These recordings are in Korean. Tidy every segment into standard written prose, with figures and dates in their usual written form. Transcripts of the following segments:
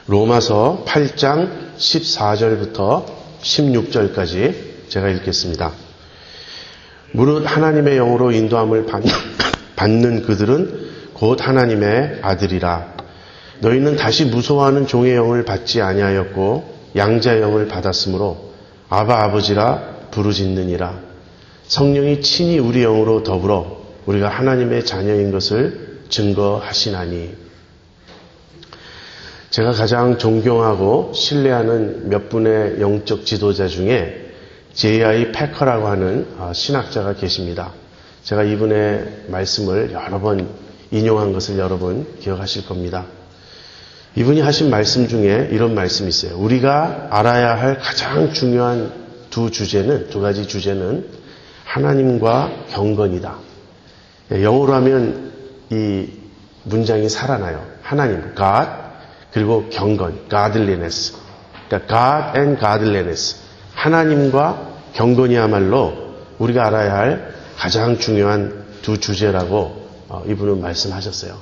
로마서 8장 14절부터 16절까지 제가 읽겠습니다. 무릇 하나님의 영으로 인도함을 받는 그들은 곧 하나님의 아들이라. 너희는 다시 무서워하는 종의 영을 받지 아니하였고 양자의 영을 받았으므로 아바 아버지라 부르짖느니라. 성령이 친히 우리 영으로 더불어 우리가 하나님의 자녀인 것을 증거하시나니. 제가 가장 존경하고 신뢰하는 몇 분의 영적 지도자 중에 J.I. 패커라고 하는 신학자가 계십니다. 제가 이분의 말씀을 여러 번 인용한 것을 여러분 기억하실 겁니다. 이분이 하신 말씀 중에 이런 말씀이 있어요. 우리가 알아야 할 가장 중요한 두 가지 주제는 하나님과 경건이다. 영어로 하면 이 문장이 살아나요. 하나님, God, 그리고 경건, godliness. 그러니까 God and godliness. 하나님과 경건이야말로 우리가 알아야 할 가장 중요한 두 주제라고 이분은 말씀하셨어요.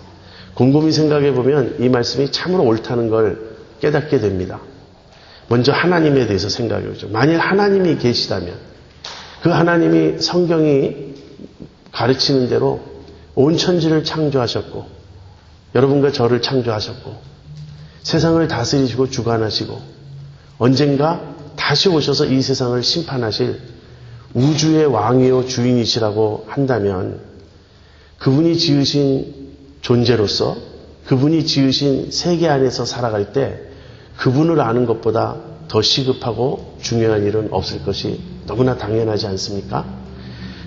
곰곰이 생각해 보면 이 말씀이 참으로 옳다는 걸 깨닫게 됩니다. 먼저 하나님에 대해서 생각해 보죠. 만일 하나님이 계시다면 그 하나님이 성경이 가르치는 대로 온 천지를 창조하셨고 여러분과 저를 창조하셨고 세상을 다스리시고 주관하시고 언젠가 다시 오셔서 이 세상을 심판하실 우주의 왕이요 주인이시라고 한다면 그분이 지으신 존재로서 그분이 지으신 세계 안에서 살아갈 때 그분을 아는 것보다 더 시급하고 중요한 일은 없을 것이 너무나 당연하지 않습니까?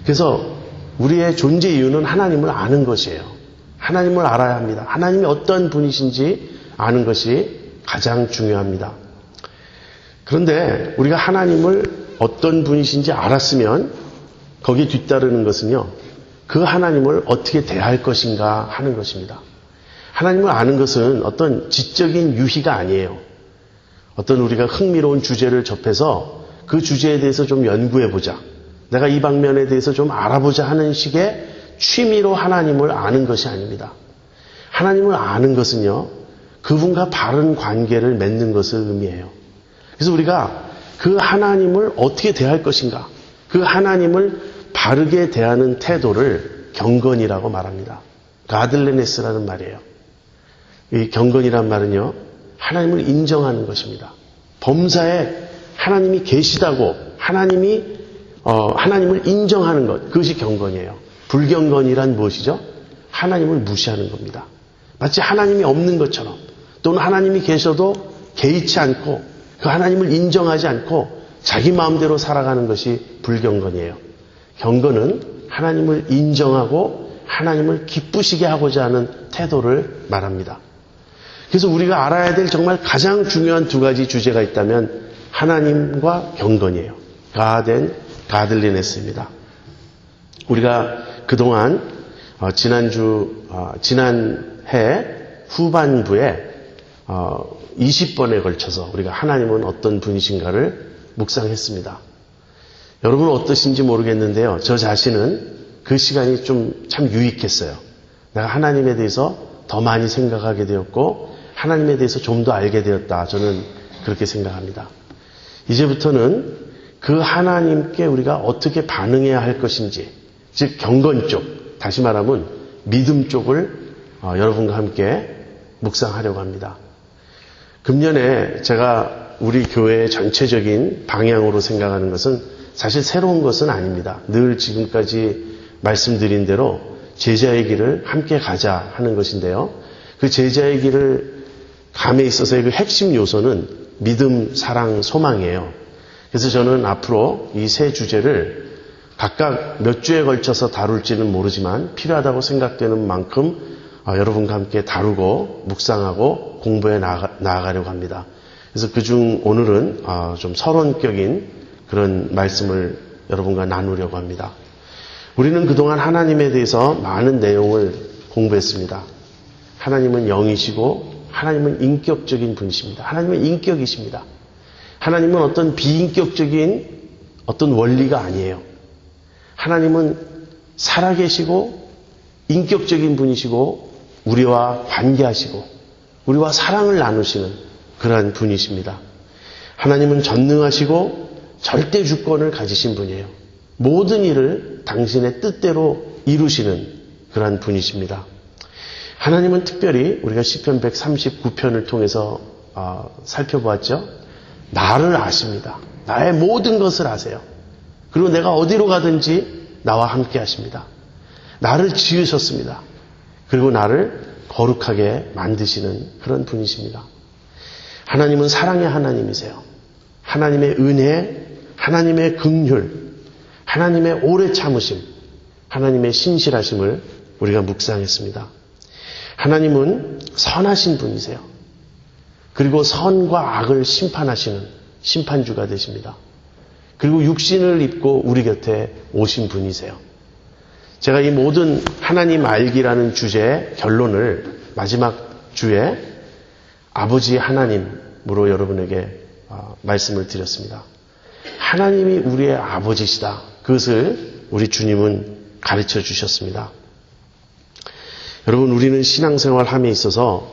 그래서 우리의 존재 이유는 하나님을 아는 것이에요. 하나님을 알아야 합니다. 하나님이 어떤 분이신지 아는 것이 가장 중요합니다. 그런데 우리가 하나님을 어떤 분이신지 알았으면 거기에 뒤따르는 것은요. 그 하나님을 어떻게 대할 것인가 하는 것입니다. 하나님을 아는 것은 어떤 지적인 유희가 아니에요. 어떤 우리가 흥미로운 주제를 접해서 그 주제에 대해서 좀 연구해보자. 내가 이 방면에 대해서 좀 알아보자 하는 식의 취미로 하나님을 아는 것이 아닙니다. 하나님을 아는 것은요. 그분과 바른 관계를 맺는 것을 의미해요. 그래서 우리가 그 하나님을 어떻게 대할 것인가, 그 하나님을 바르게 대하는 태도를 경건이라고 말합니다. godliness라는 말이에요. 이 경건이란 말은요, 하나님을 인정하는 것입니다. 범사에 하나님이 계시다고 하나님을 인정하는 것, 그것이 경건이에요. 불경건이란 무엇이죠? 하나님을 무시하는 겁니다. 마치 하나님이 없는 것처럼 또는 하나님이 계셔도 개의치 않고 그 하나님을 인정하지 않고 자기 마음대로 살아가는 것이 불경건이에요. 경건은 하나님을 인정하고 하나님을 기쁘시게 하고자 하는 태도를 말합니다. 그래서 우리가 알아야 될 정말 가장 중요한 두 가지 주제가 있다면 하나님과 경건이에요. God and godliness입니다. 우리가 그동안 지난해 후반부에 20번에 걸쳐서 우리가 하나님은 어떤 분이신가를 묵상했습니다. 여러분은 어떠신지 모르겠는데요. 저 자신은 그 시간이 좀 참 유익했어요. 내가 하나님에 대해서 더 많이 생각하게 되었고 하나님에 대해서 좀 더 알게 되었다. 저는 그렇게 생각합니다. 이제부터는 그 하나님께 우리가 어떻게 반응해야 할 것인지, 즉 경건 쪽, 다시 말하면 믿음 쪽을 여러분과 함께 묵상하려고 합니다. 금년에 제가 우리 교회의 전체적인 방향으로 생각하는 것은 사실 새로운 것은 아닙니다. 늘 지금까지 말씀드린 대로 제자의 길을 함께 가자 하는 것인데요. 그 제자의 길을 감에 있어서의 그 핵심 요소는 믿음, 사랑, 소망이에요. 그래서 저는 앞으로 이 세 주제를 각각 몇 주에 걸쳐서 다룰지는 모르지만 필요하다고 생각되는 만큼 여러분과 함께 다루고 묵상하고 공부해 나아가려고 합니다. 그래서 그중 오늘은 좀 서론격인 그런 말씀을 여러분과 나누려고 합니다. 우리는 그동안 하나님에 대해서 많은 내용을 공부했습니다. 하나님은 영이시고 하나님은 인격적인 분이십니다. 하나님은 인격이십니다. 하나님은 어떤 비인격적인 어떤 원리가 아니에요. 하나님은 살아계시고 인격적인 분이시고 우리와 관계하시고 우리와 사랑을 나누시는 그러한 분이십니다. 하나님은 전능하시고 절대 주권을 가지신 분이에요. 모든 일을 당신의 뜻대로 이루시는 그러한 분이십니다. 하나님은 특별히 우리가 시편 139편을 통해서 살펴보았죠. 나를 아십니다. 나의 모든 것을 아세요. 그리고 내가 어디로 가든지 나와 함께 하십니다. 나를 지으셨습니다. 그리고 나를 거룩하게 만드시는 그런 분이십니다. 하나님은 사랑의 하나님이세요. 하나님의 은혜, 하나님의 긍휼, 하나님의 오래 참으심, 하나님의 신실하심을 우리가 묵상했습니다. 하나님은 선하신 분이세요. 그리고 선과 악을 심판하시는 심판주가 되십니다. 그리고 육신을 입고 우리 곁에 오신 분이세요. 제가 이 모든 하나님 알기라는 주제의 결론을 마지막 주에 아버지 하나님으로 여러분에게 말씀을 드렸습니다. 하나님이 우리의 아버지시다. 그것을 우리 주님은 가르쳐 주셨습니다. 여러분, 우리는 신앙생활함에 있어서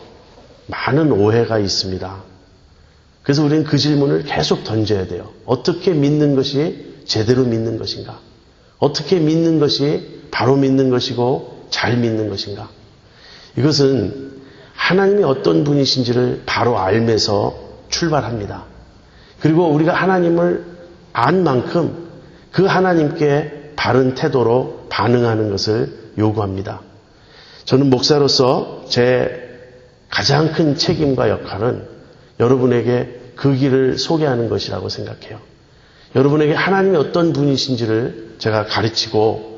많은 오해가 있습니다. 그래서 우리는 그 질문을 계속 던져야 돼요. 어떻게 믿는 것이 제대로 믿는 것인가? 어떻게 믿는 것이 바로 믿는 것이고 잘 믿는 것인가? 이것은 하나님이 어떤 분이신지를 바로 알면서 출발합니다. 그리고 우리가 하나님을 안 만큼 그 하나님께 바른 태도로 반응하는 것을 요구합니다. 저는 목사로서 제 가장 큰 책임과 역할은 여러분에게 그 길을 소개하는 것이라고 생각해요. 여러분에게 하나님이 어떤 분이신지를 제가 가르치고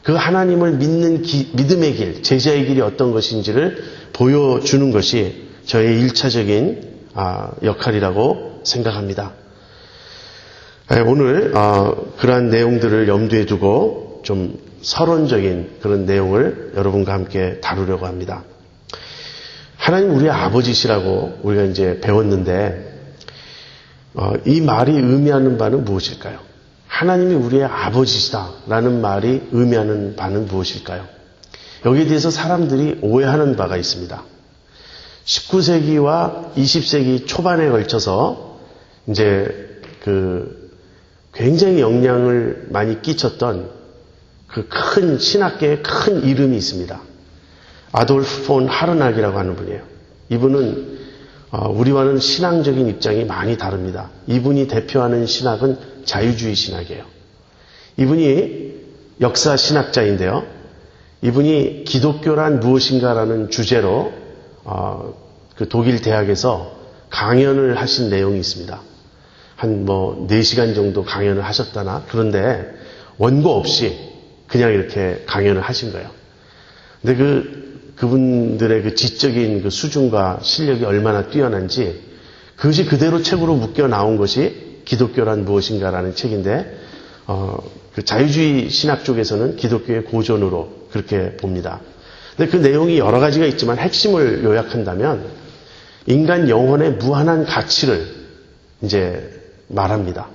그 하나님을 믿는 믿음의 길, 제자의 길이 어떤 것인지를 보여주는 것이 저의 1차적인 역할이라고 생각합니다. 오늘 그러한 내용들을 염두에 두고 좀 서론적인 그런 내용을 여러분과 함께 다루려고 합니다. 하나님 우리의 아버지시라고 우리가 이제 배웠는데 이 말이 의미하는 바는 무엇일까요? 하나님이 우리의 아버지시다라는 말이 의미하는 바는 무엇일까요? 여기에 대해서 사람들이 오해하는 바가 있습니다. 19세기와 20세기 초반에 걸쳐서 이제 굉장히 영향을 많이 끼쳤던 그 큰 신학계의 큰 이름이 있습니다. 아돌프 폰 하르낙이라고 하는 분이에요. 이분은 우리와는 신앙적인 입장이 많이 다릅니다. 이분이 대표하는 신학은 자유주의 신학이에요. 이분이 역사 신학자인데요. 이분이 기독교란 무엇인가라는 주제로 그 독일 대학에서 강연을 하신 내용이 있습니다. 한 4시간 정도 강연을 하셨다나 그런데 원고 없이 그냥 이렇게 강연을 하신 거예요. 근데 그분들의 그 지적인 그 수준과 실력이 얼마나 뛰어난지 그것이 그대로 책으로 묶여 나온 것이 기독교란 무엇인가라는 책인데 그 자유주의 신학 쪽에서는 기독교의 고전으로 그렇게 봅니다. 근데 그 내용이 여러 가지가 있지만 핵심을 요약한다면 인간 영혼의 무한한 가치를 이제 말합니다.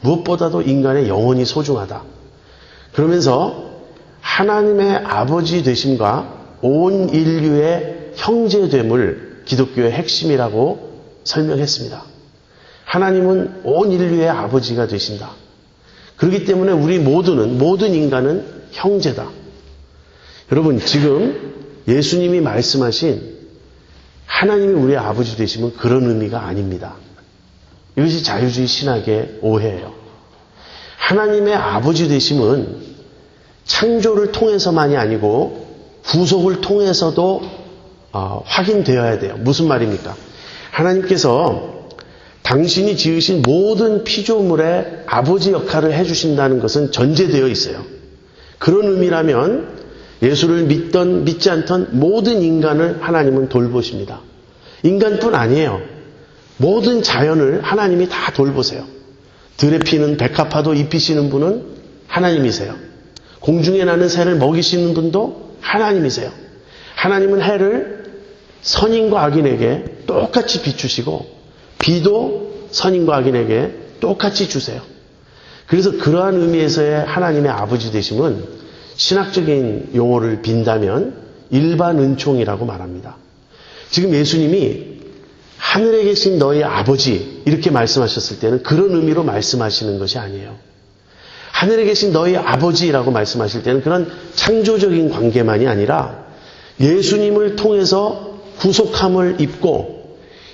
무엇보다도 인간의 영혼이 소중하다. 그러면서 하나님의 아버지 되심과 온 인류의 형제됨을 기독교의 핵심이라고 설명했습니다. 하나님은 온 인류의 아버지가 되신다. 그렇기 때문에 우리 모든 인간은 형제다. 여러분, 지금 예수님이 말씀하신 하나님이 우리의 아버지 되시면 그런 의미가 아닙니다. 이것이 자유주의 신학의 오해예요. 하나님의 아버지 되심은 창조를 통해서만이 아니고 구속을 통해서도 확인되어야 돼요. 무슨 말입니까? 하나님께서 당신이 지으신 모든 피조물의 아버지 역할을 해주신다는 것은 전제되어 있어요. 그런 의미라면 예수를 믿던 믿지 않던 모든 인간을 하나님은 돌보십니다. 인간뿐 아니에요. 모든 자연을 하나님이 다 돌보세요. 들에 피는 백합화도 입히시는 분은 하나님이세요. 공중에 나는 새를 먹이시는 분도 하나님이세요. 하나님은 해를 선인과 악인에게 똑같이 비추시고 비도 선인과 악인에게 똑같이 주세요. 그래서 그러한 의미에서의 하나님의 아버지 되심은 신학적인 용어를 빈다면 일반 은총이라고 말합니다. 지금 예수님이 하늘에 계신 너희 아버지 이렇게 말씀하셨을 때는 그런 의미로 말씀하시는 것이 아니에요. 하늘에 계신 너희 아버지라고 말씀하실 때는 그런 창조적인 관계만이 아니라 예수님을 통해서 구속함을 입고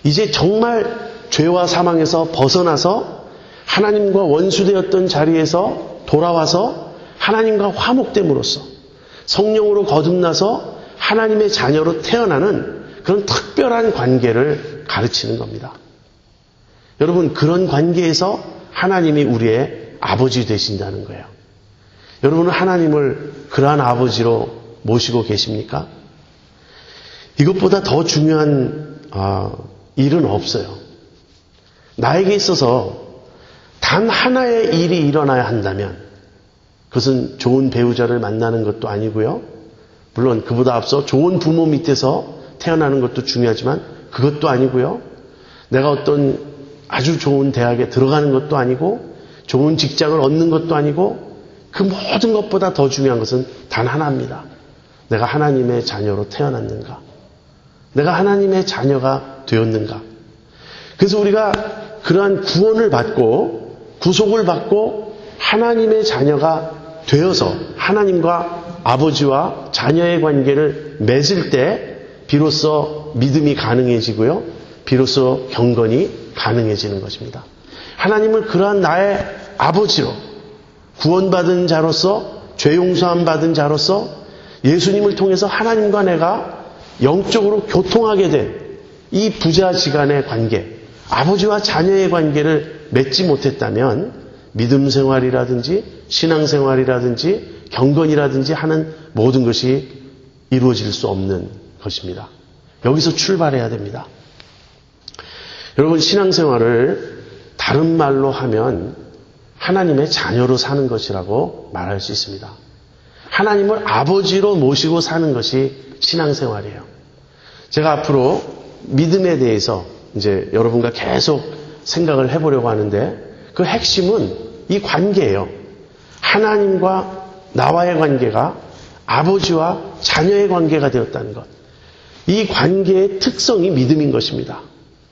이제 정말 죄와 사망에서 벗어나서 하나님과 원수되었던 자리에서 돌아와서 하나님과 화목됨으로써 성령으로 거듭나서 하나님의 자녀로 태어나는 그런 특별한 관계를 가르치는 겁니다. 여러분, 그런 관계에서 하나님이 우리의 아버지 되신다는 거예요. 여러분은 하나님을 그러한 아버지로 모시고 계십니까? 이것보다 더 중요한 일은 없어요. 나에게 있어서 단 하나의 일이 일어나야 한다면 그것은 좋은 배우자를 만나는 것도 아니고요. 물론 그보다 앞서 좋은 부모 밑에서 태어나는 것도 중요하지만 그것도 아니고요. 내가 어떤 아주 좋은 대학에 들어가는 것도 아니고 좋은 직장을 얻는 것도 아니고 그 모든 것보다 더 중요한 것은 단 하나입니다. 내가 하나님의 자녀로 태어났는가? 내가 하나님의 자녀가 되었는가? 그래서 우리가 그러한 구원을 받고 구속을 받고 하나님의 자녀가 되어서 하나님과 아버지와 자녀의 관계를 맺을 때 비로소 믿음이 가능해지고요. 비로소 경건이 가능해지는 것입니다. 하나님을 그러한 나의 아버지로 구원받은 자로서 죄 용서함 받은 자로서 예수님을 통해서 하나님과 내가 영적으로 교통하게 된 이 부자지간의 관계, 아버지와 자녀의 관계를 맺지 못했다면 믿음 생활이라든지 신앙생활이라든지 경건이라든지 하는 모든 것이 이루어질 수 없는 것입니다. 여기서 출발해야 됩니다. 여러분, 신앙생활을 다른 말로 하면 하나님의 자녀로 사는 것이라고 말할 수 있습니다. 하나님을 아버지로 모시고 사는 것이 신앙생활이에요. 제가 앞으로 믿음에 대해서 이제 여러분과 계속 생각을 해보려고 하는데 그 핵심은 이 관계예요. 하나님과 나와의 관계가 아버지와 자녀의 관계가 되었다는 것. 이 관계의 특성이 믿음인 것입니다.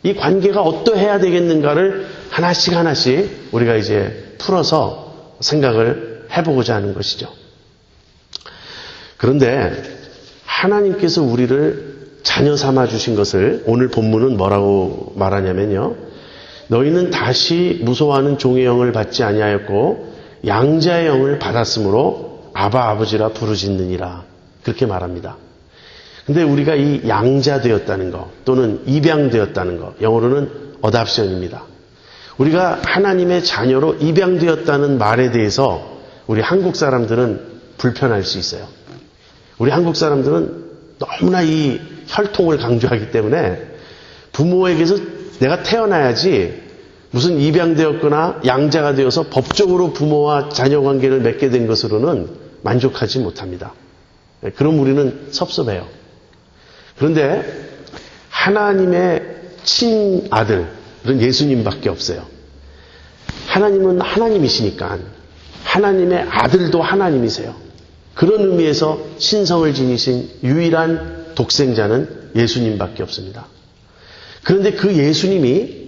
이 관계가 어떠해야 되겠는가를 하나씩 하나씩 우리가 이제 풀어서 생각을 해보고자 하는 것이죠. 그런데 하나님께서 우리를 자녀 삼아 주신 것을 오늘 본문은 뭐라고 말하냐면요. 너희는 다시 무서워하는 종의 영을 받지 아니하였고 양자의 영을 받았으므로 아바 아버지라 부르짖느니라. 그렇게 말합니다. 근데 우리가 이 양자되었다는 것 또는 입양되었다는 것, 영어로는 어답션입니다. 우리가 하나님의 자녀로 입양되었다는 말에 대해서 우리 한국 사람들은 불편할 수 있어요. 우리 한국 사람들은 너무나 이 혈통을 강조하기 때문에 부모에게서 내가 태어나야지 무슨 입양되었거나 양자가 되어서 법적으로 부모와 자녀 관계를 맺게 된 것으로는 만족하지 못합니다. 그럼 우리는 섭섭해요. 그런데 하나님의 친아들은 예수님밖에 없어요. 하나님은 하나님이시니까 하나님의 아들도 하나님이세요. 그런 의미에서 신성을 지니신 유일한 독생자는 예수님밖에 없습니다. 그런데 그 예수님이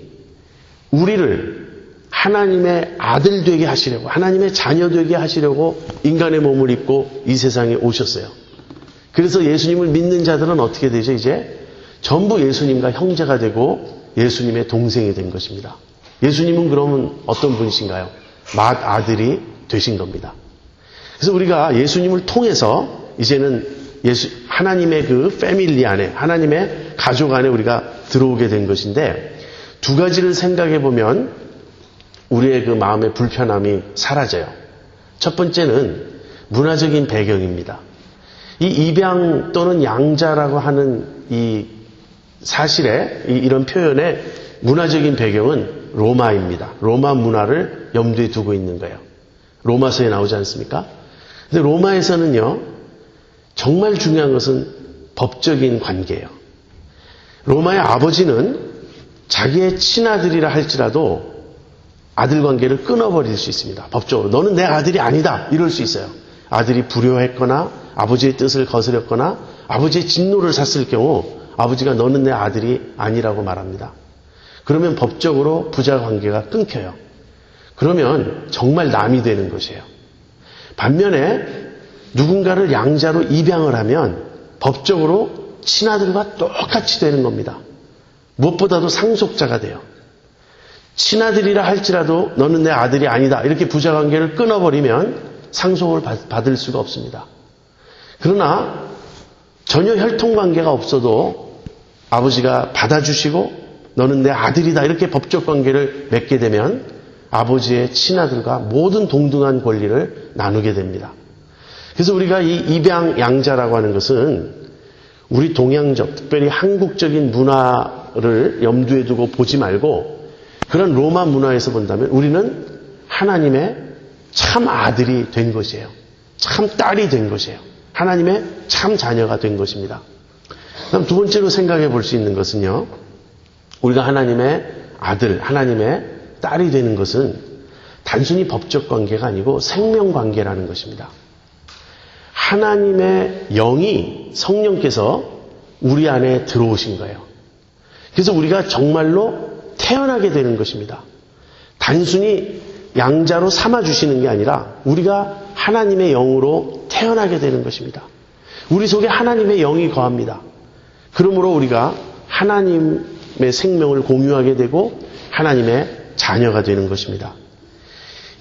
우리를 하나님의 아들 되게 하시려고, 하나님의 자녀 되게 하시려고 인간의 몸을 입고 이 세상에 오셨어요. 그래서 예수님을 믿는 자들은 어떻게 되죠? 이제 전부 예수님과 형제가 되고 예수님의 동생이 된 것입니다. 예수님은 그러면 어떤 분이신가요? 맏아들이 되신 겁니다. 그래서 우리가 예수님을 통해서 이제는 하나님의 그 패밀리 안에, 하나님의 가족 안에 우리가 들어오게 된 것인데 두 가지를 생각해 보면 우리의 그 마음의 불편함이 사라져요. 첫 번째는 문화적인 배경입니다. 이 입양 또는 양자라고 하는 이 사실에 이런 표현의 문화적인 배경은 로마입니다. 로마 문화를 염두에 두고 있는 거예요. 로마서에 나오지 않습니까? 근데 로마에서는요, 정말 중요한 것은 법적인 관계예요. 로마의 아버지는 자기의 친아들이라 할지라도 아들 관계를 끊어버릴 수 있습니다. 법적으로. 너는 내 아들이 아니다. 이럴 수 있어요. 아들이 불효했거나 아버지의 뜻을 거스렸거나 아버지의 진노를 샀을 경우 아버지가 너는 내 아들이 아니라고 말합니다. 그러면 법적으로 부자 관계가 끊겨요. 그러면 정말 남이 되는 것이에요. 반면에 누군가를 양자로 입양을 하면 법적으로 친아들과 똑같이 되는 겁니다. 무엇보다도 상속자가 돼요. 친아들이라 할지라도 너는 내 아들이 아니다. 이렇게 부자 관계를 끊어버리면 상속을 받을 수가 없습니다. 그러나 전혀 혈통 관계가 없어도 아버지가 받아주시고 너는 내 아들이다. 이렇게 법적 관계를 맺게 되면 아버지의 친아들과 모든 동등한 권리를 나누게 됩니다. 그래서 우리가 이 입양 양자라고 하는 것은 우리 동양적, 특별히 한국적인 문화를 염두에 두고 보지 말고 그런 로마 문화에서 본다면 우리는 하나님의 참 아들이 된 것이에요. 참 딸이 된 것이에요. 하나님의 참 자녀가 된 것입니다. 그다음 두 번째로 생각해 볼 수 있는 것은요. 우리가 하나님의 아들, 하나님의 딸이 되는 것은 단순히 법적 관계가 아니고 생명 관계라는 것입니다. 하나님의 영이 성령께서 우리 안에 들어오신 거예요. 그래서 우리가 정말로 태어나게 되는 것입니다. 단순히 양자로 삼아주시는 게 아니라 우리가 하나님의 영으로 태어나게 되는 것입니다. 우리 속에 하나님의 영이 거합니다. 그러므로 우리가 하나님의 생명을 공유하게 되고 하나님의 자녀가 되는 것입니다.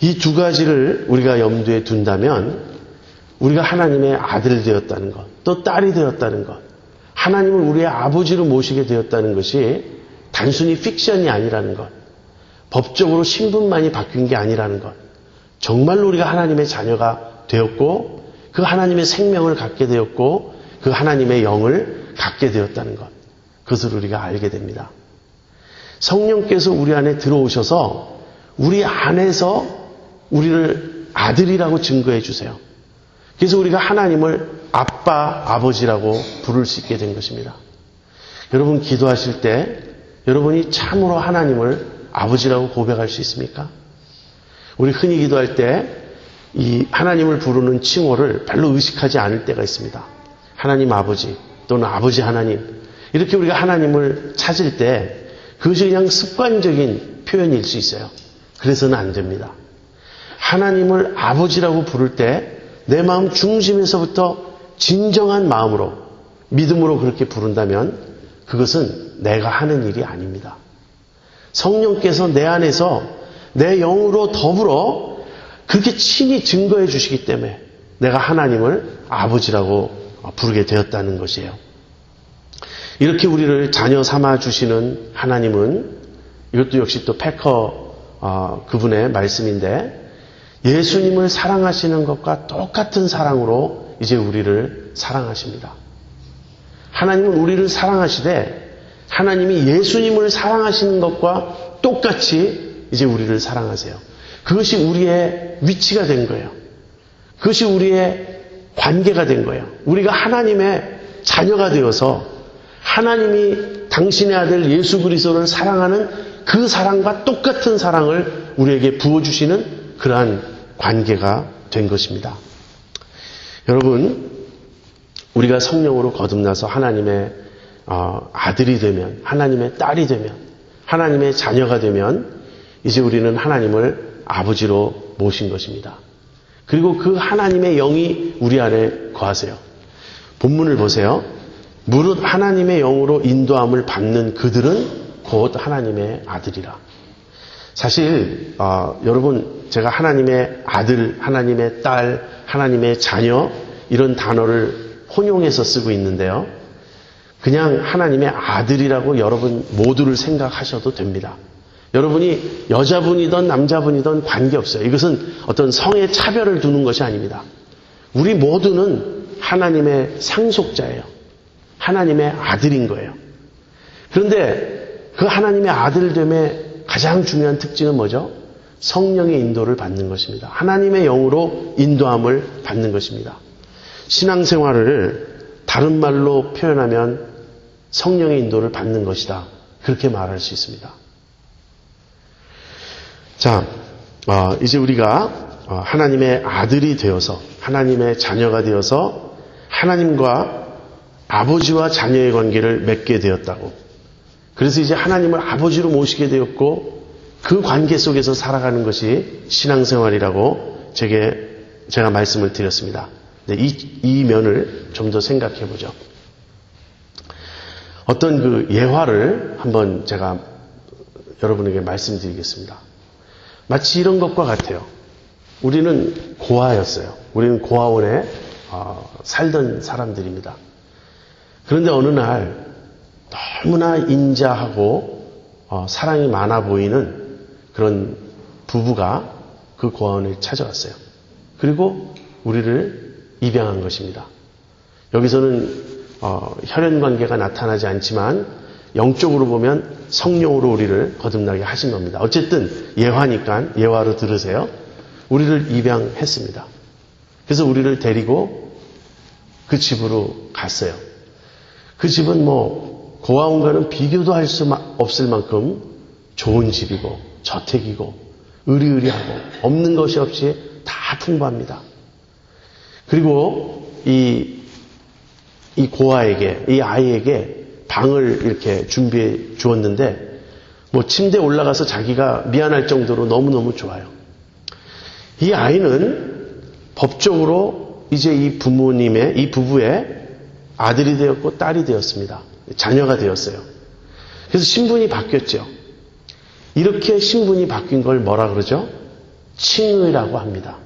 이 두 가지를 우리가 염두에 둔다면 우리가 하나님의 아들이 되었다는 것, 또 딸이 되었다는 것, 하나님을 우리의 아버지로 모시게 되었다는 것이 단순히 픽션이 아니라는 것, 법적으로 신분만이 바뀐 게 아니라는 것, 정말로 우리가 하나님의 자녀가 되었고 그 하나님의 생명을 갖게 되었고 그 하나님의 영을 갖게 되었다는 것, 그것을 우리가 알게 됩니다. 성령께서 우리 안에 들어오셔서 우리 안에서 우리를 아들이라고 증거해 주세요. 그래서 우리가 하나님을 아빠, 아버지라고 부를 수 있게 된 것입니다. 여러분 기도하실 때 여러분이 참으로 하나님을 아버지라고 고백할 수 있습니까? 우리 흔히 기도할 때 이 하나님을 부르는 칭호를 별로 의식하지 않을 때가 있습니다. 하나님 아버지 또는 아버지 하나님 이렇게 우리가 하나님을 찾을 때 그것이 그냥 습관적인 표현일 수 있어요. 그래서는 안 됩니다. 하나님을 아버지라고 부를 때 내 마음 중심에서부터 진정한 마음으로 믿음으로 그렇게 부른다면 그것은 내가 하는 일이 아닙니다. 성령께서 내 안에서 내 영으로 더불어 그렇게 친히 증거해 주시기 때문에 내가 하나님을 아버지라고 부르게 되었다는 것이에요. 이렇게 우리를 자녀 삼아 주시는 하나님은 이것도 역시 또 패커 그분의 말씀인데 예수님을 사랑하시는 것과 똑같은 사랑으로 이제 우리를 사랑하십니다. 하나님은 우리를 사랑하시되 하나님이 예수님을 사랑하시는 것과 똑같이 이제 우리를 사랑하세요. 그것이 우리의 위치가 된 거예요. 그것이 우리의 관계가 된 거예요. 우리가 하나님의 자녀가 되어서 하나님이 당신의 아들 예수 그리스도를 사랑하는 그 사랑과 똑같은 사랑을 우리에게 부어주시는 그러한 관계가 된 것입니다. 여러분, 우리가 성령으로 거듭나서 하나님의 아들이 되면, 하나님의 딸이 되면, 하나님의 자녀가 되면 이제 우리는 하나님을 아버지로 모신 것입니다. 그리고 그 하나님의 영이 우리 안에 거하세요. 본문을 보세요. 무릇 하나님의 영으로 인도함을 받는 그들은 곧 하나님의 아들이라. 사실 여러분 제가 하나님의 아들, 하나님의 딸, 하나님의 자녀 이런 단어를 혼용해서 쓰고 있는데요. 그냥 하나님의 아들이라고 여러분 모두를 생각하셔도 됩니다. 여러분이 여자분이든 남자분이든 관계없어요. 이것은 어떤 성의 차별을 두는 것이 아닙니다. 우리 모두는 하나님의 상속자예요. 하나님의 아들인 거예요. 그런데 그 하나님의 아들됨의 가장 중요한 특징은 뭐죠? 성령의 인도를 받는 것입니다. 하나님의 영으로 인도함을 받는 것입니다. 신앙생활을 다른 말로 표현하면 성령의 인도를 받는 것이다. 그렇게 말할 수 있습니다. 자, 이제 우리가 하나님의 아들이 되어서 하나님의 자녀가 되어서 하나님과 아버지와 자녀의 관계를 맺게 되었다고. 그래서 이제 하나님을 아버지로 모시게 되었고 그 관계 속에서 살아가는 것이 신앙생활이라고 제가 말씀을 드렸습니다. 이 면을 좀 더 생각해 보죠. 어떤 그 예화를 한번 제가 여러분에게 말씀드리겠습니다. 마치 이런 것과 같아요. 우리는 고아였어요. 우리는 고아원에 살던 사람들입니다. 그런데 어느 날 너무나 인자하고 사랑이 많아 보이는 그런 부부가 그 고아원을 찾아왔어요. 그리고 우리를 입양한 것입니다. 여기서는 혈연관계가 나타나지 않지만 영적으로 보면 성령으로 우리를 거듭나게 하신 겁니다. 어쨌든 예화니까 예화로 들으세요. 우리를 입양했습니다. 그래서 우리를 데리고 그 집으로 갔어요. 그 집은 고아원과는 비교도 할 수 없을 만큼 좋은 집이고 저택이고 의리의리하고 없는 것이 없이 다 풍부합니다. 그리고 이 고아에게, 이 아이에게 방을 이렇게 준비해 주었는데 침대에 올라가서 자기가 미안할 정도로 너무너무 좋아요. 이 아이는 법적으로 이제 이 부부의 아들이 되었고 딸이 되었습니다. 자녀가 되었어요. 그래서 신분이 바뀌었죠. 이렇게 신분이 바뀐 걸 뭐라 그러죠? 칭의라고 합니다.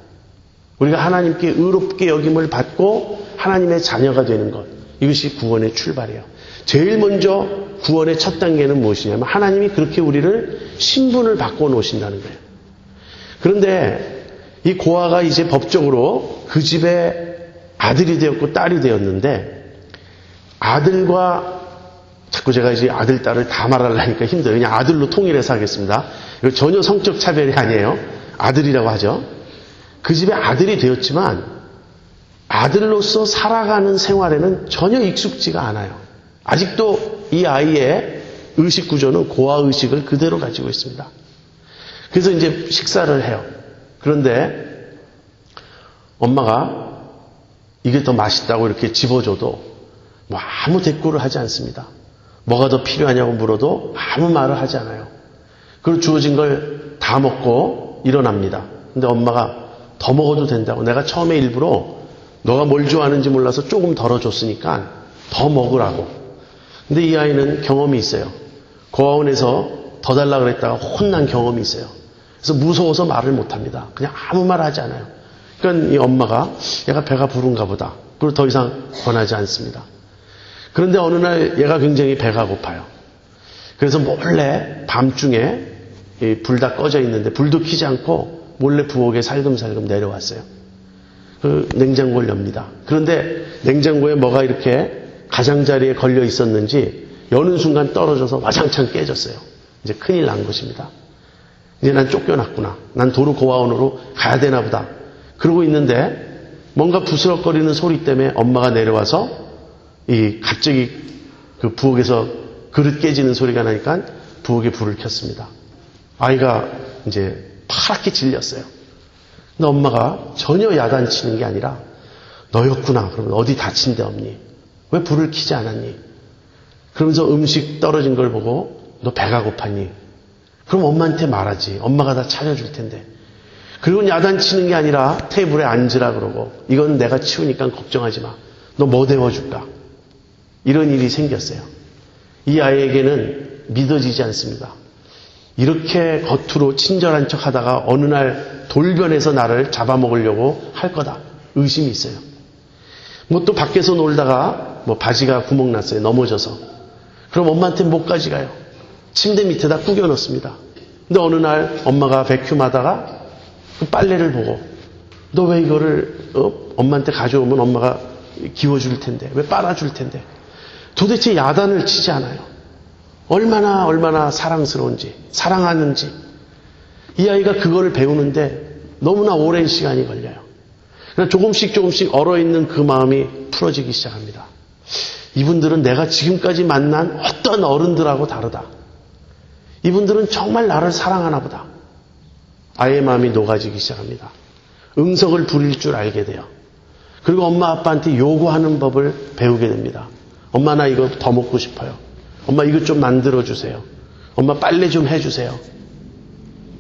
우리가 하나님께 의롭게 여김을 받고 하나님의 자녀가 되는 것. 이것이 구원의 출발이에요. 제일 먼저 구원의 첫 단계는 무엇이냐면 하나님이 그렇게 우리를 신분을 바꿔 놓으신다는 거예요. 그런데 이 고아가 이제 법적으로 그 집의 아들이 되었고 딸이 되었는데 아들과 자꾸 제가 이제 아들, 딸을 다 말하려니까 힘들어요. 그냥 아들로 통일해서 하겠습니다. 이거 전혀 성적 차별이 아니에요. 아들이라고 하죠. 그 집의 아들이 되었지만 아들로서 살아가는 생활에는 전혀 익숙지가 않아요. 아직도 이 아이의 의식 구조는 고아 의식을 그대로 가지고 있습니다. 그래서 이제 식사를 해요. 그런데 엄마가 이게 더 맛있다고 이렇게 집어줘도 아무 대꾸를 하지 않습니다. 뭐가 더 필요하냐고 물어도 아무 말을 하지 않아요. 그리고 주어진 걸 다 먹고 일어납니다. 근데 엄마가 더 먹어도 된다고. 내가 처음에 일부러 너가 뭘 좋아하는지 몰라서 조금 덜어줬으니까 더 먹으라고. 근데 이 아이는 경험이 있어요. 고아원에서 더 달라고 그랬다가 혼난 경험이 있어요. 그래서 무서워서 말을 못합니다. 그냥 아무 말 하지 않아요. 그러니까 이 엄마가 얘가 배가 부른가 보다. 그리고 더 이상 권하지 않습니다. 그런데 어느 날 얘가 굉장히 배가 고파요. 그래서 몰래 밤중에 불 다 꺼져 있는데 불도 켜지 않고 몰래 부엌에 살금살금 내려왔어요. 그 냉장고를 엽니다. 그런데 냉장고에 뭐가 이렇게 가장자리에 걸려 있었는지 여는 순간 떨어져서 와장창 깨졌어요. 이제 큰일 난 것입니다. 이제 난 쫓겨났구나. 난 도로 고아원으로 가야 되나 보다. 그러고 있는데 뭔가 부스럭거리는 소리 때문에 엄마가 내려와서 갑자기 그 부엌에서 그릇 깨지는 소리가 나니까 부엌에 불을 켰습니다. 아이가 이제 파랗게 질렸어요. 근데 엄마가 전혀 야단치는 게 아니라 너였구나. 그러면 어디 다친 데 없니? 왜 불을 켜지 않았니? 그러면서 음식 떨어진 걸 보고 너 배가 고팠니? 그럼 엄마한테 말하지. 엄마가 다 차려줄 텐데. 그리고 야단치는 게 아니라 테이블에 앉으라 그러고 이건 내가 치우니까 걱정하지 마. 너 뭐 데워줄까? 이런 일이 생겼어요. 이 아이에게는 믿어지지 않습니다. 이렇게 겉으로 친절한 척 하다가 어느 날 돌변해서 나를 잡아먹으려고 할 거다. 의심이 있어요. 또 밖에서 놀다가 바지가 구멍 났어요. 넘어져서. 그럼 엄마한테 못까지 가요. 침대 밑에다 구겨 넣습니다. 근데 어느 날 엄마가 베큐하다가 그 빨래를 보고 너 왜 이거를 엄마한테 가져오면 엄마가 기워줄 텐데 왜 빨아줄 텐데 도대체 야단을 치지 않아요. 얼마나 사랑스러운지 사랑하는지 이 아이가 그거를 배우는데 너무나 오랜 시간이 걸려요. 그러니까 조금씩 얼어있는 그 마음이 풀어지기 시작합니다. 이분들은 내가 지금까지 만난 어떤 어른들하고 다르다. 이분들은 정말 나를 사랑하나 보다. 아이의 마음이 녹아지기 시작합니다. 응석을 부릴 줄 알게 돼요. 그리고 엄마 아빠한테 요구하는 법을 배우게 됩니다. 엄마 나 이거 더 먹고 싶어요. 엄마 이것 좀 만들어주세요. 엄마 빨래 좀 해주세요.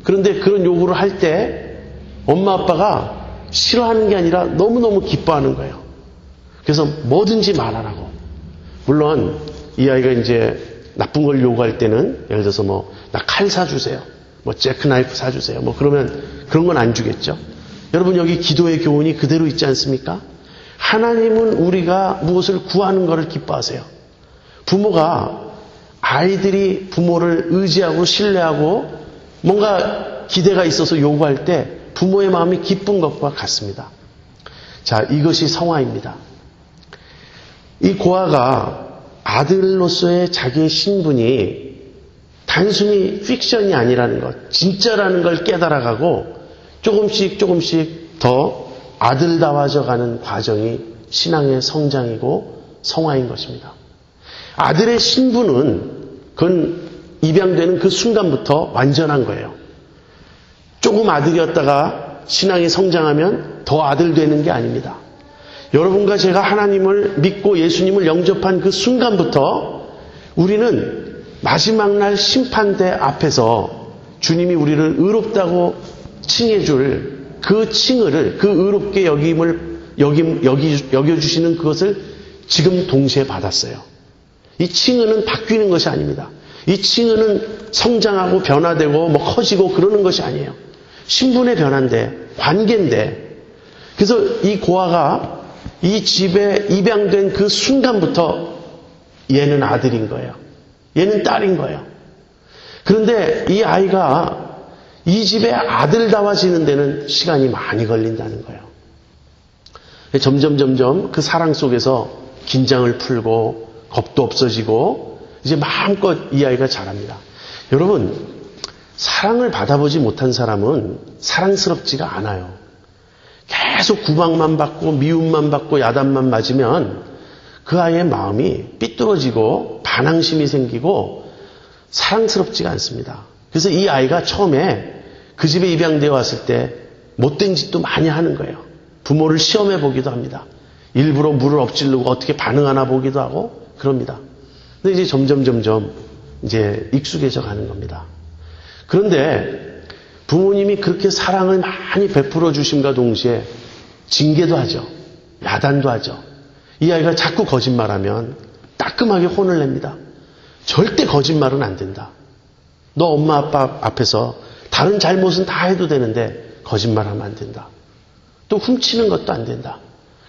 그런데 그런 요구를 할 때 엄마 아빠가 싫어하는 게 아니라 너무너무 기뻐하는 거예요. 그래서 뭐든지 말하라고. 물론 이 아이가 이제 나쁜 걸 요구할 때는 예를 들어서 뭐 나 칼 사주세요. 뭐 재크나이프 사주세요. 뭐 그러면 그런 건 안 주겠죠. 여러분 여기 기도의 교훈이 그대로 있지 않습니까? 하나님은 우리가 무엇을 구하는 것을 기뻐하세요. 부모가 아이들이 부모를 의지하고 신뢰하고 뭔가 기대가 있어서 요구할 때 부모의 마음이 기쁜 것과 같습니다. 자, 이것이 성화입니다. 이 고아가 아들로서의 자기의 신분이 단순히 픽션이 아니라는 것, 진짜라는 걸 깨달아가고 조금씩 더 아들다워져가는 과정이 신앙의 성장이고 성화인 것입니다. 아들의 신분은 그건 입양되는 그 순간부터 완전한 거예요. 조금 아들이었다가 신앙이 성장하면 더 아들 되는 게 아닙니다. 여러분과 제가 하나님을 믿고 예수님을 영접한 그 순간부터 우리는 마지막 날 심판대 앞에서 주님이 우리를 의롭다고 칭해줄 그 칭의를, 그 의롭게 여겨주시는 그것을 지금 동시에 받았어요. 이 칭의는 바뀌는 것이 아닙니다. 이 칭의는 성장하고 변화되고 뭐 커지고 그러는 것이 아니에요. 신분의 변화인데, 관계인데. 그래서 이 고아가 이 집에 입양된 그 순간부터 얘는 아들인 거예요. 얘는 딸인 거예요. 그런데 이 아이가 이 집의 아들다워지는 데는 시간이 많이 걸린다는 거예요. 점점 그 사랑 속에서 긴장을 풀고 겁도 없어지고 이제 마음껏 이 아이가 자랍니다. 여러분, 사랑을 받아보지 못한 사람은 사랑스럽지가 않아요. 계속 구박만 받고 미움만 받고 야단만 맞으면 그 아이의 마음이 삐뚤어지고 반항심이 생기고 사랑스럽지가 않습니다. 그래서 이 아이가 처음에 그 집에 입양되어 왔을 때 못된 짓도 많이 하는 거예요. 부모를 시험해 보기도 합니다. 일부러 물을 엎지르고 어떻게 반응하나 보기도 하고 그럽니다. 근데 이제 점점 이제 익숙해져 가는 겁니다. 그런데 부모님이 그렇게 사랑을 많이 베풀어 주심과 동시에 징계도 하죠. 야단도 하죠. 이 아이가 자꾸 거짓말하면 따끔하게 혼을 냅니다. 절대 거짓말은 안 된다. 너 엄마 아빠 앞에서 다른 잘못은 다 해도 되는데 거짓말하면 안 된다. 또 훔치는 것도 안 된다.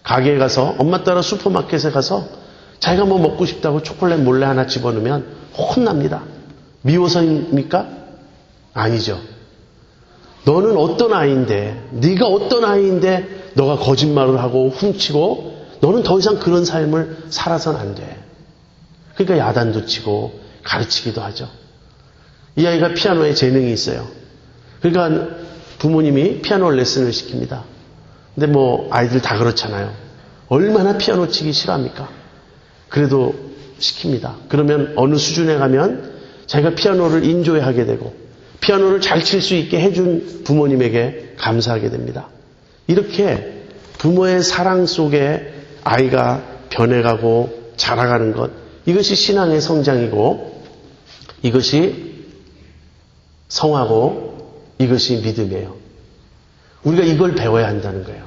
가게에 가서 엄마 따라 슈퍼마켓에 가서 자기가 뭐 먹고 싶다고 초콜릿 몰래 하나 집어넣으면 혼납니다. 미워서입니까? 아니죠. 너는 어떤 아이인데, 네가 어떤 아이인데 너가 거짓말을 하고 훔치고 너는 더 이상 그런 삶을 살아서는 안 돼. 그러니까 야단도 치고 가르치기도 하죠. 이 아이가 피아노에 재능이 있어요. 그러니까 부모님이 피아노 레슨을 시킵니다. 근데 뭐 아이들 다 그렇잖아요. 얼마나 피아노 치기 싫어합니까? 그래도 시킵니다. 그러면 어느 수준에 가면 자기가 피아노를 인조하게 되고 피아노를 잘 칠 수 있게 해준 부모님에게 감사하게 됩니다. 이렇게 부모의 사랑 속에 아이가 변해가고 자라가는 것, 이것이 신앙의 성장이고 이것이 성화고 이것이 믿음이에요. 우리가 이걸 배워야 한다는 거예요.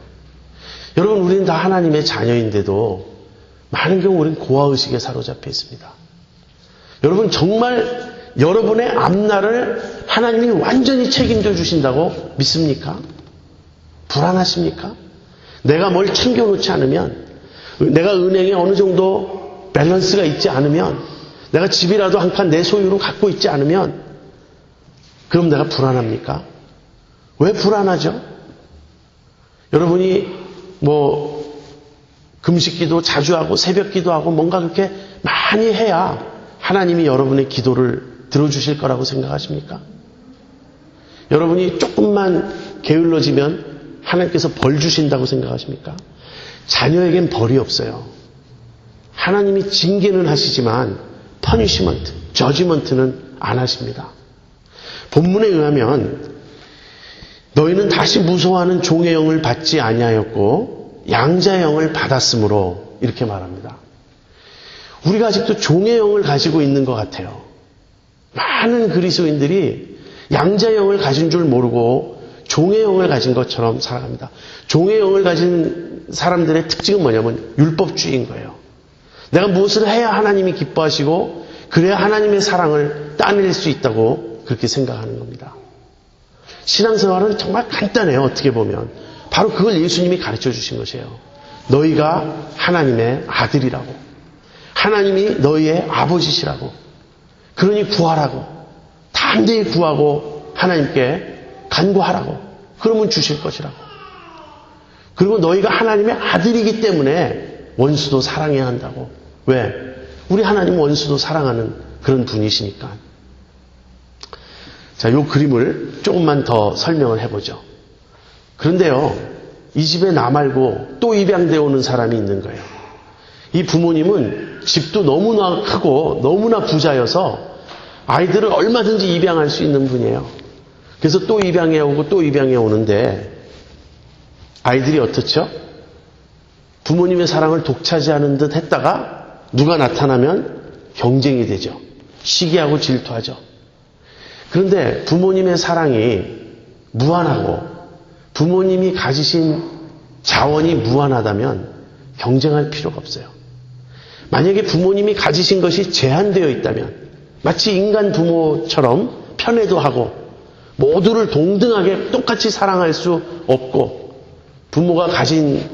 여러분, 우리는 다 하나님의 자녀인데도 많은 경우 우리는 고아의식에 사로잡혀 있습니다. 여러분, 정말 여러분의 앞날을 하나님이 완전히 책임져 주신다고 믿습니까? 불안하십니까? 내가 뭘 챙겨놓지 않으면, 내가 은행에 어느 정도 밸런스가 있지 않으면, 내가 집이라도 한 칸 내 소유로 갖고 있지 않으면, 그럼 내가 불안합니까? 왜 불안하죠? 여러분이 금식기도 자주 하고 새벽기도 하고 뭔가 그렇게 많이 해야 하나님이 여러분의 기도를 들어주실 거라고 생각하십니까? 여러분이 조금만 게을러지면 하나님께서 벌 주신다고 생각하십니까? 자녀에겐 벌이 없어요. 하나님이 징계는 하시지만 퍼니시먼트, 저지먼트는 안 하십니다. 본문에 의하면 너희는 다시 무서워하는 종의 영을 받지 아니하였고 양자의 영을 받았으므로 이렇게 말합니다. 우리가 아직도 종의 영을 가지고 있는 것 같아요. 많은 그리스도인들이 양자의 영을 가진 줄 모르고 종의 영을 가진 것처럼 살아갑니다. 종의 영을 가진 사람들의 특징은 뭐냐면 율법주의인 거예요. 내가 무엇을 해야 하나님이 기뻐하시고 그래야 하나님의 사랑을 따낼 수 있다고 그렇게 생각하는 겁니다. 신앙생활은 정말 간단해요. 어떻게 보면. 바로 그걸 예수님이 가르쳐 주신 것이에요. 너희가 하나님의 아들이라고. 하나님이 너희의 아버지시라고. 그러니 구하라고. 담대히 구하고 하나님께 간구하라고. 그러면 주실 것이라고. 그리고 너희가 하나님의 아들이기 때문에 원수도 사랑해야 한다고. 왜? 우리 하나님 원수도 사랑하는 그런 분이시니까. 자, 요 그림을 조금만 더 설명을 해보죠. 그런데요, 이 집에 나 말고 또 입양되어 오는 사람이 있는 거예요. 이 부모님은 집도 너무나 크고 너무나 부자여서 아이들을 얼마든지 입양할 수 있는 분이에요. 그래서 또 입양해 오고 또 입양해 오는데 아이들이 어떻죠? 부모님의 사랑을 독차지하는 듯 했다가 누가 나타나면 경쟁이 되죠. 시기하고 질투하죠. 그런데 부모님의 사랑이 무한하고 부모님이 가지신 자원이 무한하다면 경쟁할 필요가 없어요. 만약에 부모님이 가지신 것이 제한되어 있다면 마치 인간 부모처럼 편애도 하고 모두를 동등하게 똑같이 사랑할 수 없고 부모가 가진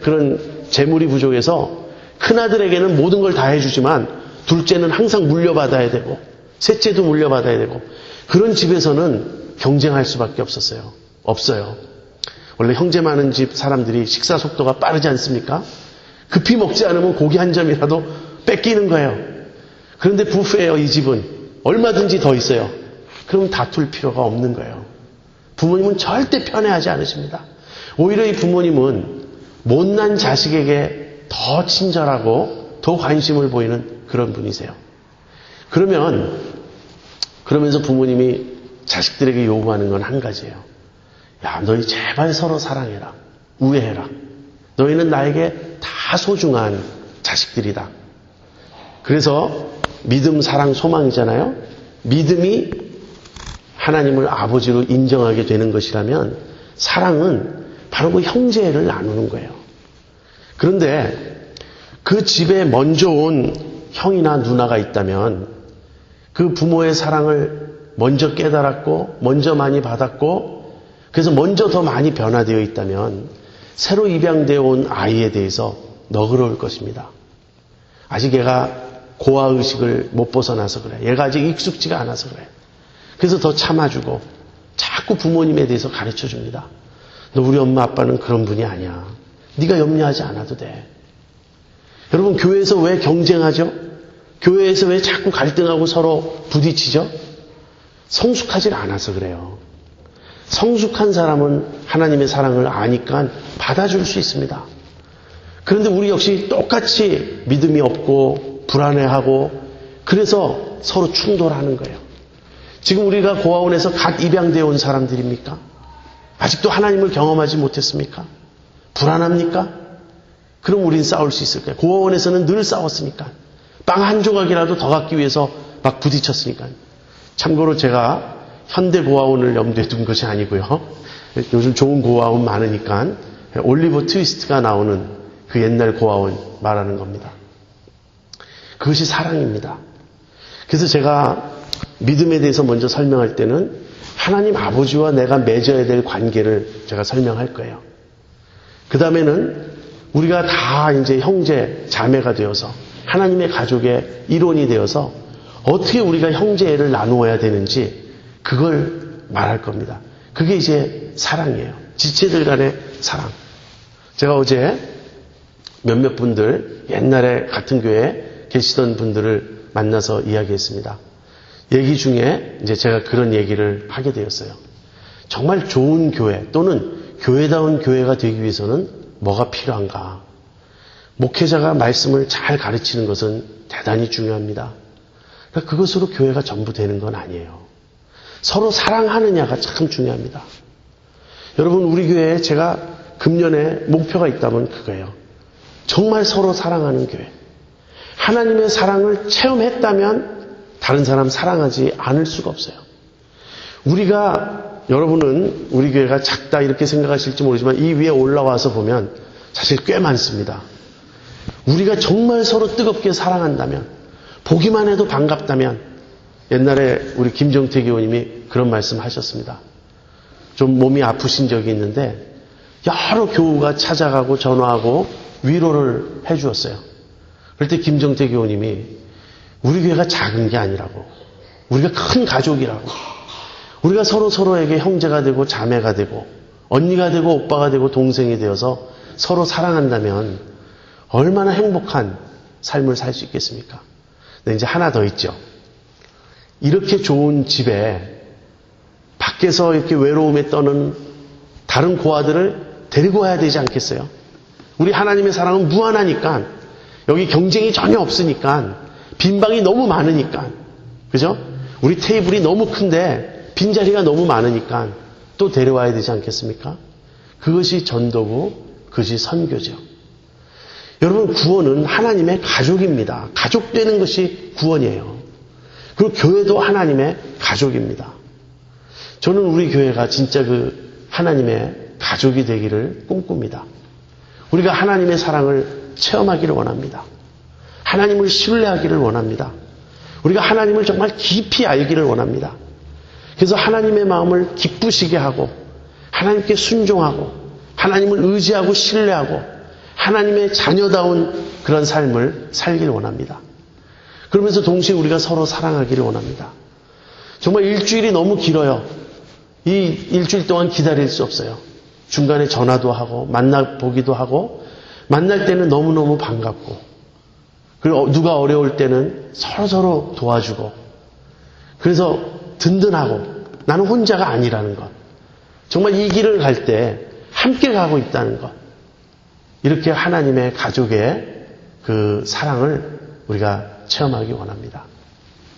그런 재물이 부족해서 큰아들에게는 모든 걸 다 해주지만 둘째는 항상 물려받아야 되고 셋째도 물려받아야 되고 그런 집에서는 경쟁할 수밖에 없었어요. 없어요. 원래 형제 많은 집 사람들이 식사 속도가 빠르지 않습니까? 급히 먹지 않으면 고기 한 점이라도 뺏기는 거예요. 그런데 부페예요. 이 집은 얼마든지 더 있어요. 그럼 다툴 필요가 없는 거예요. 부모님은 절대 편애하지 않으십니다. 오히려 이 부모님은 못난 자식에게 더 친절하고 더 관심을 보이는 그런 분이세요. 그러면서 부모님이 자식들에게 요구하는 건 한 가지예요. 야, 너희 제발 서로 사랑해라. 우애해라. 너희는 나에게 다 소중한 자식들이다. 그래서 믿음, 사랑, 소망이잖아요. 믿음이 하나님을 아버지로 인정하게 되는 것이라면 사랑은 바로 그 형제를 나누는 거예요. 그런데 그 집에 먼저 온 형이나 누나가 있다면 그 부모의 사랑을 먼저 깨달았고 먼저 많이 받았고 그래서 먼저 더 많이 변화되어 있다면 새로 입양되어 온 아이에 대해서 너그러울 것입니다. 아직 얘가 고아의식을 못 벗어나서 그래. 얘가 아직 익숙지가 않아서 그래. 그래서 더 참아주고 자꾸 부모님에 대해서 가르쳐줍니다. 너 우리 엄마 아빠는 그런 분이 아니야. 네가 염려하지 않아도 돼. 여러분 교회에서 왜 경쟁하죠? 교회에서 왜 자꾸 갈등하고 서로 부딪히죠? 성숙하지 않아서 그래요. 성숙한 사람은 하나님의 사랑을 아니까 받아줄 수 있습니다. 그런데 우리 역시 똑같이 믿음이 없고 불안해하고 그래서 서로 충돌하는 거예요. 지금 우리가 고아원에서 갓 입양되어 온 사람들입니까? 아직도 하나님을 경험하지 못했습니까? 불안합니까? 그럼 우린 싸울 수 있을까요? 고아원에서는 늘 싸웠으니까. 빵 한 조각이라도 더 갖기 위해서 막 부딪혔으니까. 참고로 제가 현대 고아원을 염두에 둔 것이 아니고요. 요즘 좋은 고아원 많으니까 올리버 트위스트가 나오는 그 옛날 고아원 말하는 겁니다. 그것이 사랑입니다. 그래서 제가 믿음에 대해서 먼저 설명할 때는 하나님 아버지와 내가 맺어야 될 관계를 제가 설명할 거예요. 그 다음에는 우리가 다 이제 형제, 자매가 되어서 하나님의 가족의 일원이 되어서 어떻게 우리가 형제를 나누어야 되는지 그걸 말할 겁니다. 그게 이제 사랑이에요. 지체들 간의 사랑. 제가 어제 몇몇 분들, 옛날에 같은 교회에 계시던 분들을 만나서 이야기했습니다. 얘기 중에 이제 제가 그런 얘기를 하게 되었어요. 정말 좋은 교회 또는 교회다운 교회가 되기 위해서는 뭐가 필요한가? 목회자가 말씀을 잘 가르치는 것은 대단히 중요합니다. 그러니까 그것으로 교회가 전부 되는 건 아니에요. 서로 사랑하느냐가 참 중요합니다. 여러분 우리 교회에 제가 금년에 목표가 있다면 그거예요. 정말 서로 사랑하는 교회. 하나님의 사랑을 체험했다면 다른 사람 사랑하지 않을 수가 없어요. 여러분은 우리 교회가 작다 이렇게 생각하실지 모르지만 이 위에 올라와서 보면 사실 꽤 많습니다. 우리가 정말 서로 뜨겁게 사랑한다면, 보기만 해도 반갑다면, 옛날에 우리 김정태 교우님이 그런 말씀 하셨습니다. 좀 몸이 아프신 적이 있는데 여러 교우가 찾아가고 전화하고 위로를 해 주었어요. 그럴 때 김정태 교우님이 우리 교회가 작은 게 아니라고, 우리가 큰 가족이라고, 우리가 서로에게 형제가 되고 자매가 되고 언니가 되고 오빠가 되고 동생이 되어서 서로 사랑한다면 얼마나 행복한 삶을 살 수 있겠습니까? 근데 이제 하나 더 있죠. 이렇게 좋은 집에 밖에서 이렇게 외로움에 떠는 다른 고아들을 데리고 와야 되지 않겠어요? 우리 하나님의 사랑은 무한하니까, 여기 경쟁이 전혀 없으니까, 빈방이 너무 많으니까, 그죠? 우리 테이블이 너무 큰데 빈자리가 너무 많으니까 또 데려와야 되지 않겠습니까? 그것이 전도고, 그것이 선교죠. 여러분, 구원은 하나님의 가족입니다. 가족 되는 것이 구원이에요. 그리고 교회도 하나님의 가족입니다. 저는 우리 교회가 진짜 그 하나님의 가족이 되기를 꿈꿉니다. 우리가 하나님의 사랑을 체험하기를 원합니다. 하나님을 신뢰하기를 원합니다. 우리가 하나님을 정말 깊이 알기를 원합니다. 그래서 하나님의 마음을 기쁘시게 하고, 하나님께 순종하고, 하나님을 의지하고 신뢰하고, 하나님의 자녀다운 그런 삶을 살기를 원합니다. 그러면서 동시에 우리가 서로 사랑하기를 원합니다. 정말 일주일이 너무 길어요. 이 일주일 동안 기다릴 수 없어요. 중간에 전화도 하고 만나보기도 하고, 만날 때는 너무너무 반갑고, 그리고 누가 어려울 때는 서로 도와주고, 그래서 든든하고, 나는 혼자가 아니라는 것, 정말 이 길을 갈 때 함께 가고 있다는 것, 이렇게 하나님의 가족의 그 사랑을 우리가 체험하기 원합니다.